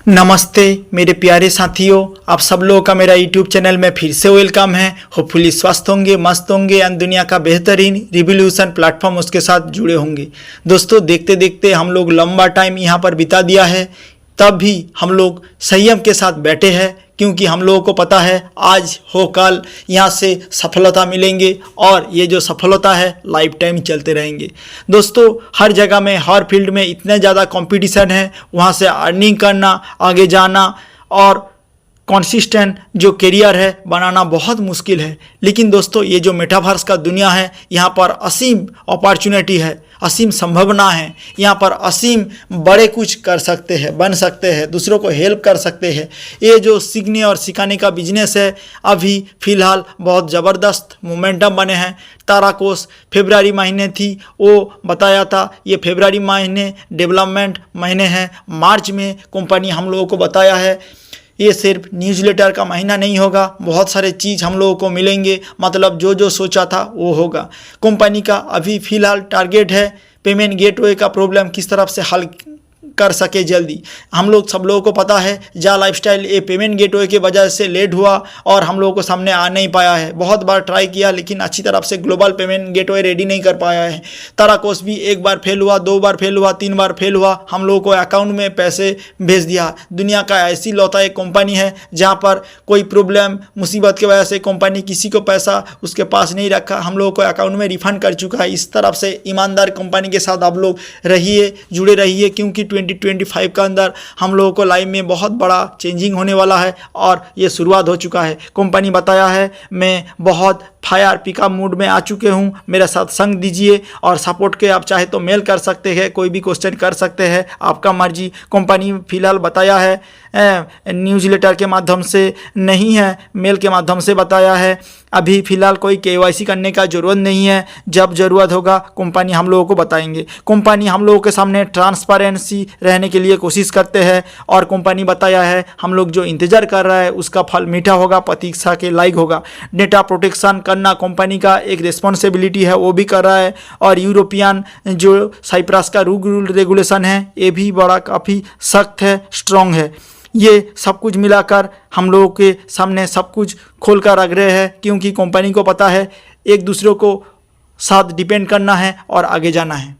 नमस्ते मेरे प्यारे साथियों, आप सब लोगों का मेरा YouTube चैनल में फिर से वेलकम है। होपफुली स्वस्थ होंगे, मस्त होंगे एंड दुनिया का बेहतरीन रिवॉल्यूशन प्लेटफॉर्म उसके साथ जुड़े होंगे। दोस्तों, देखते देखते हम लोग लंबा टाइम यहाँ पर बिता दिया है, तब भी हम लोग संयम के साथ बैठे हैं, क्योंकि हम लोगों को पता है आज हो कल यहाँ से सफलता मिलेंगे और ये जो सफलता है लाइफ टाइम चलते रहेंगे। दोस्तों, हर जगह में, हर फील्ड में इतने ज़्यादा कंपटीशन है, वहाँ से अर्निंग करना, आगे जाना और कंसिस्टेंट जो करियर है बनाना बहुत मुश्किल है। लेकिन दोस्तों, ये जो मेटावर्स का दुनिया है, यहाँ पर असीम अपॉर्चुनिटी है, असीम संभावना है। यहाँ पर असीम बड़े कुछ कर सकते हैं, बन सकते हैं, दूसरों को हेल्प कर सकते हैं। ये जो सीखने और सिखाने का बिजनेस है, अभी फ़िलहाल बहुत ज़बरदस्त मोमेंटम बने हैं। तारा कोर्स फरवरी महीने थी, वो बताया था ये फरवरी महीने डेवलपमेंट महीने हैं। मार्च में कंपनी हम लोगों को बताया है ये सिर्फ न्यूज़लेटर का महीना नहीं होगा, बहुत सारे चीज़ हम लोगों को मिलेंगे। मतलब जो जो सोचा था वो होगा। कंपनी का अभी फ़िलहाल टारगेट है पेमेंट गेटवे का प्रॉब्लम किस तरफ से हल कर सके जल्दी। हम लोग सब लोगों को पता है जा लाइफस्टाइल ये पेमेंट गेटवे की वजह से लेट हुआ और हम लोगों को सामने आ नहीं पाया है। बहुत बार ट्राई किया लेकिन अच्छी तरफ से ग्लोबल पेमेंट गेटवे रेडी नहीं कर पाया है। तारा कोर्स भी एक बार फेल हुआ, 2 बार फेल हुआ, 3 बार फेल हुआ। हम लोगों को अकाउंट में पैसे भेज दिया। दुनिया का ऐसी लौता एक कंपनी है जहाँ पर कोई प्रॉब्लम मुसीबत की वजह से कंपनी किसी को पैसा उसके पास नहीं रखा, हम लोगों को अकाउंट में रिफंड कर चुका है। इस तरफ से ईमानदार कंपनी के साथ आप लोग रहिए, जुड़े रहिए, क्योंकि 2025 का अंदर हम लोगों को लाइफ में बहुत बड़ा चेंजिंग होने वाला है और ये शुरुआत हो चुका है। कंपनी बताया है मैं बहुत फायर पिकअप मूड में आ चुके हूँ, मेरा साथ संग दीजिए और सपोर्ट के आप चाहे तो मेल कर सकते हैं, कोई भी क्वेश्चन कर सकते हैं, आपका मर्जी। कंपनी फिलहाल बताया है न्यूज़लेटर के माध्यम से नहीं है, मेल के माध्यम से बताया है। अभी फ़िलहाल कोई KYC करने का ज़रूरत नहीं है, जब ज़रूरत होगा कंपनी हम लोगों को बताएंगे। कंपनी हम लोगों के सामने ट्रांसपेरेंसी रहने के लिए कोशिश करते हैं और कंपनी बताया है हम लोग जो इंतज़ार कर रहा है उसका फल मीठा होगा, प्रतीक्षा के लायक होगा। डेटा प्रोटेक्शन करना कंपनी का एक रिस्पॉन्सिबिलिटी है, वो भी कर रहा है। और यूरोपियन जो साइप्रस का रूल रेगुलेशन है ये भी बड़ा काफ़ी सख्त है, स्ट्रॉन्ग है। ये सब कुछ मिलाकर हम लोगों के सामने सब कुछ खोल कर रख रहे हैं, क्योंकि कंपनी को पता है एक दूसरे को साथ डिपेंड करना है और आगे जाना है।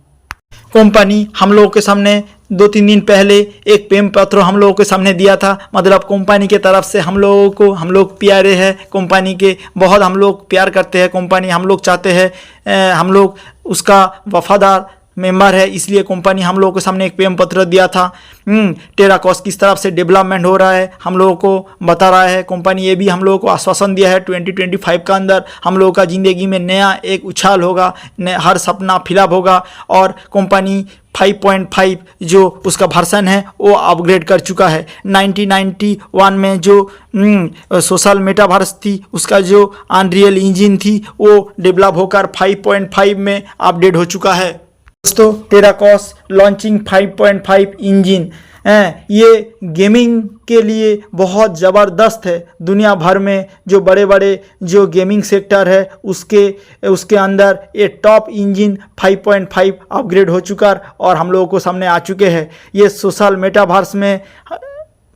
कंपनी हम लोगों के सामने 2-3 दिन पहले एक प्रेम पत्र हम लोगों के सामने दिया था। मतलब कंपनी के तरफ से हम लोग प्यारे हैं, कंपनी के बहुत हम लोग प्यार करते हैं। कंपनी हम लोग चाहते हैं हम लोग उसका वफादार मेंबर है, इसलिए कंपनी हम लोगों के सामने एक प्रेम पत्र दिया था। टेराकोस किस तरफ से डेवलपमेंट हो रहा है हम लोगों को बता रहा है। कंपनी ये भी हम लोगों को आश्वासन दिया है 2025 का अंदर हम लोगों का ज़िंदगी में नया एक उछाल होगा, हर सपना फिलअप होगा। और कंपनी 5.5 जो उसका वर्जन है वो अपग्रेड कर चुका है। 1991 में जो सोशल मेटावर्स थी उसका जो अनरियल इंजन थी वो डेवलप होकर 5.5 में अपडेट हो चुका है। दोस्तों, टेराकोस लॉन्चिंग 5.5 इंजन ये गेमिंग के लिए बहुत ज़बरदस्त है। दुनिया भर में जो बड़े बड़े जो गेमिंग सेक्टर है उसके अंदर ये टॉप इंजन 5.5 अपग्रेड हो चुका और हम लोगों को सामने आ चुके हैं। ये सोशल मेटावर्स में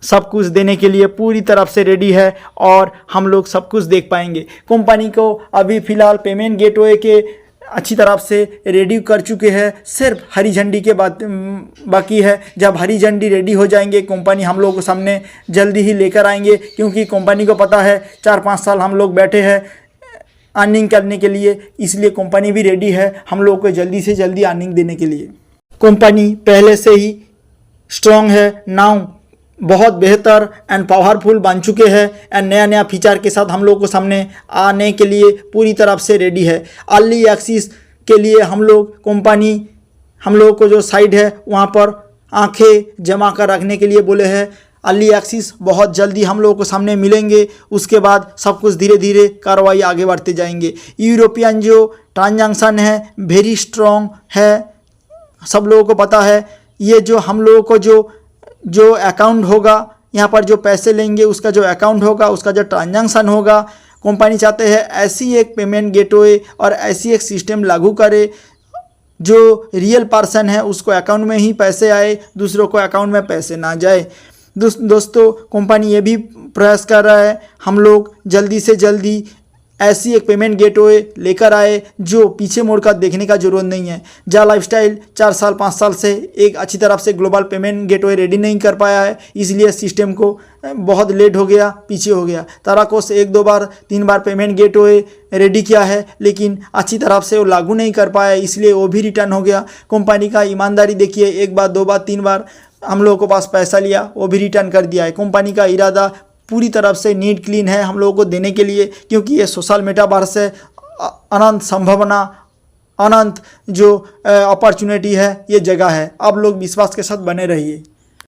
सब कुछ देने के लिए पूरी तरफ से रेडी है और हम लोग सब कुछ देख पाएंगे। कंपनी को अभी फ़िलहाल पेमेंट गेटवे के अच्छी तरफ से रेडी कर चुके हैं, सिर्फ हरी झंडी के बाद बाकी है। जब हरी झंडी रेडी हो जाएंगे कंपनी हम लोगों को सामने जल्दी ही लेकर आएंगे, क्योंकि कंपनी को पता है 4-5 साल हम लोग बैठे हैं अर्निंग करने के लिए, इसलिए कंपनी भी रेडी है हम लोग को जल्दी से जल्दी अर्निंग देने के लिए। कंपनी पहले से ही स्ट्रॉन्ग है, नाउ बहुत बेहतर एंड पावरफुल बन चुके हैं एंड नया नया फीचर के साथ हम लोगों को सामने आने के लिए पूरी तरफ से रेडी है। अर्ली एक्सेस के लिए हम लोग कंपनी हम लोगों को जो साइट है वहाँ पर आंखें जमा कर रखने के लिए बोले हैं। अर्ली एक्सेस बहुत जल्दी हम लोगों को सामने मिलेंगे, उसके बाद सब कुछ धीरे धीरे कार्रवाई आगे बढ़ते जाएंगे। यूरोपियन जो ट्रांजैक्शन है वेरी स्ट्रॉन्ग है, सब लोगों को पता है। ये जो हम लोगों को जो अकाउंट होगा यहाँ पर जो पैसे लेंगे उसका जो अकाउंट होगा, उसका जो ट्रांजैक्शन होगा, कंपनी चाहते हैं ऐसी एक पेमेंट गेटवे और ऐसी एक सिस्टम लागू करे जो रियल पर्सन है उसको अकाउंट में ही पैसे आए, दूसरों को अकाउंट में पैसे ना जाए। दोस्तों कंपनी ये भी प्रयास कर रहा है हम लोग जल्दी से जल्दी ऐसी एक पेमेंट गेटवे लेकर आए जो पीछे मुड़ कर देखने का ज़रूरत नहीं है। जा लाइफस्टाइल 4 साल 5 साल से एक अच्छी तरह से ग्लोबल पेमेंट गेटवे रेडी नहीं कर पाया है, इसलिए सिस्टम को बहुत लेट हो गया, पीछे हो गया। ताराकोस 1-2 बार 3 बार पेमेंट गेटवे रेडी किया है लेकिन अच्छी तरह से वो लागू नहीं कर पाया, इसलिए वो भी रिटर्न हो गया। कंपनी का ईमानदारी देखिए, 1 बार 2 बार 3 बार हम लोगों के पास पैसा लिया, वो भी रिटर्न कर दिया है। कंपनी का इरादा पूरी तरफ से नीट क्लीन है हम लोगों को देने के लिए, क्योंकि ये सोशल मेटावर्स है, अनंत संभावना, अनंत जो अपॉर्चुनिटी है, ये जगह है। आप लोग विश्वास के साथ बने रहिए।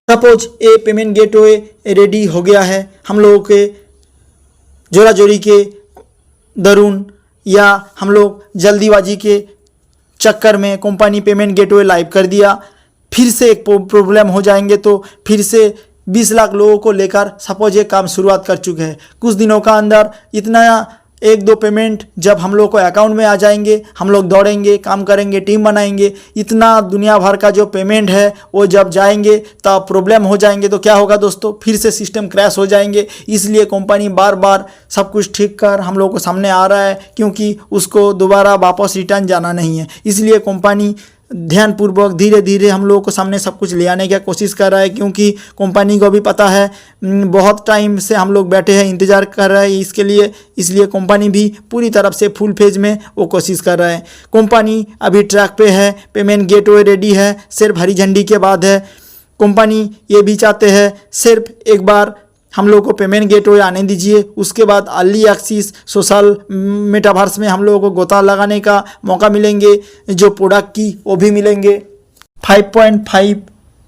सपोज ये पेमेंट गेटवे रेडी हो गया है, हम लोगों के जोरा जोरी के दरुन या हम लोग जल्दीबाजी के चक्कर में कंपनी पेमेंट गेटवे लाइव कर दिया, फिर से एक प्रॉब्लम हो जाएंगे तो फिर से 20 लाख लोगों को लेकर सपोज ये काम शुरुआत कर चुके हैं। कुछ दिनों का अंदर इतना 1-2 पेमेंट जब हम लोग को अकाउंट में आ जाएंगे, हम लोग दौड़ेंगे, काम करेंगे, टीम बनाएंगे, इतना दुनिया भर का जो पेमेंट है वो जब जाएंगे तब प्रॉब्लम हो जाएंगे तो क्या होगा दोस्तों, फिर से सिस्टम क्रैश हो जाएंगे। इसलिए कंपनी बार बार सब कुछ ठीक कर हम लोग को सामने आ रहा है, क्योंकि उसको दोबारा वापस रिटर्न जाना नहीं है। इसलिए कंपनी ध्यानपूर्वक धीरे धीरे हम लोगों को सामने सब कुछ ले आने की कोशिश कर रहा है, क्योंकि कंपनी को भी पता है बहुत टाइम से हम लोग बैठे हैं, इंतज़ार कर रहे हैं इसके लिए, इसलिए कंपनी भी पूरी तरफ से फुल फेज में वो कोशिश कर रहा है। कंपनी अभी ट्रैक पे है, पेमेंट गेटवे रेडी है, सिर्फ हरी झंडी के बाद है। कंपनी ये भी चाहते हैं सिर्फ एक बार हम लोग को पेमेंट गेटवे आने दीजिए, उसके बाद अर्ली एक्सेस सोशल मेटावर्स में हम लोगों को गोता लगाने का मौका मिलेंगे, जो प्रोडक्ट की वो भी मिलेंगे। 5.5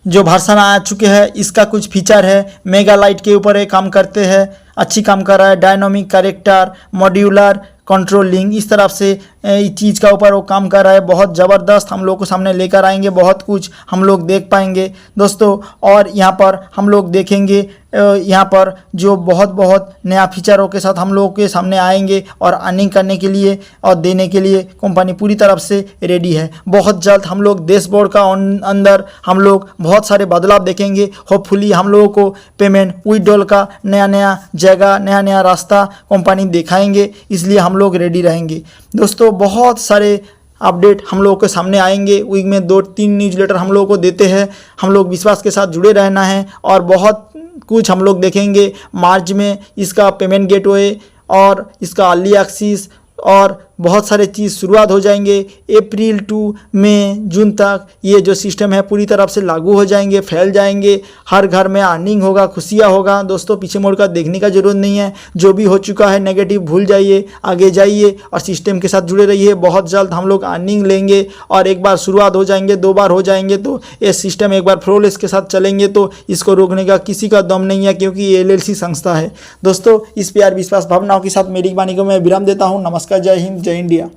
जो वर्जन आ चुके हैं, इसका कुछ फीचर है, मेगा लाइट के ऊपर ये काम करते हैं, अच्छी काम कर रहा है। डायनामिक कैरेक्टर, मॉड्यूलर कंट्रोलिंग, इस तरफ से इस चीज़ का ऊपर वो काम कर रहा है। बहुत ज़बरदस्त हम लोग को सामने लेकर आएंगे, बहुत कुछ हम लोग देख पाएंगे दोस्तों। और यहाँ पर हम लोग देखेंगे यहाँ पर जो बहुत नया फीचरों के साथ हम लोग के सामने आएंगे और अर्निंग करने के लिए और देने के लिए कंपनी पूरी तरफ से रेडी है। बहुत जल्द हम लोग डैशबोर्ड का अंदर हम लोग बहुत सारे बदलाव देखेंगे। होपफुली हम लोगों को पेमेंट विड्रॉल का नया जगह, नया रास्ता कंपनी दिखाएंगे, इसलिए हम लोग रेडी रहेंगे दोस्तों। बहुत सारे अपडेट हम लोगों के सामने आएंगे, वीक में 2-3 न्यूज़लेटर हम लोगों को देते हैं। हम लोग विश्वास के साथ जुड़े रहना है और बहुत कुछ हम लोग देखेंगे। मार्च में इसका पेमेंट गेटवे और इसका अर्ली एक्सेस और बहुत सारे चीज़ शुरुआत हो जाएंगे। अप्रैल टू मई जून तक ये जो सिस्टम है पूरी तरफ से लागू हो जाएंगे, फैल जाएंगे, हर घर में अर्निंग होगा, खुशियाँ होगा दोस्तों। पीछे मुड़कर देखने का जरूरत नहीं है, जो भी हो चुका है नेगेटिव भूल जाइए, आगे जाइए और सिस्टम के साथ जुड़े रहिए। बहुत जल्द हम लोग अर्निंग लेंगे और एक बार शुरुआत हो जाएंगे, 2 बार हो जाएंगे तो ये सिस्टम एक बार फ्लोलेस के साथ चलेंगे तो इसको रोकने का किसी का दम नहीं है, क्योंकि ये LLC संस्था है दोस्तों। इस प्यार विश्वास भावनाओं के साथ मेरी वाणी को मैं विराम देता हूँ। नमस्कार, जय हिंद, जय इंडिया।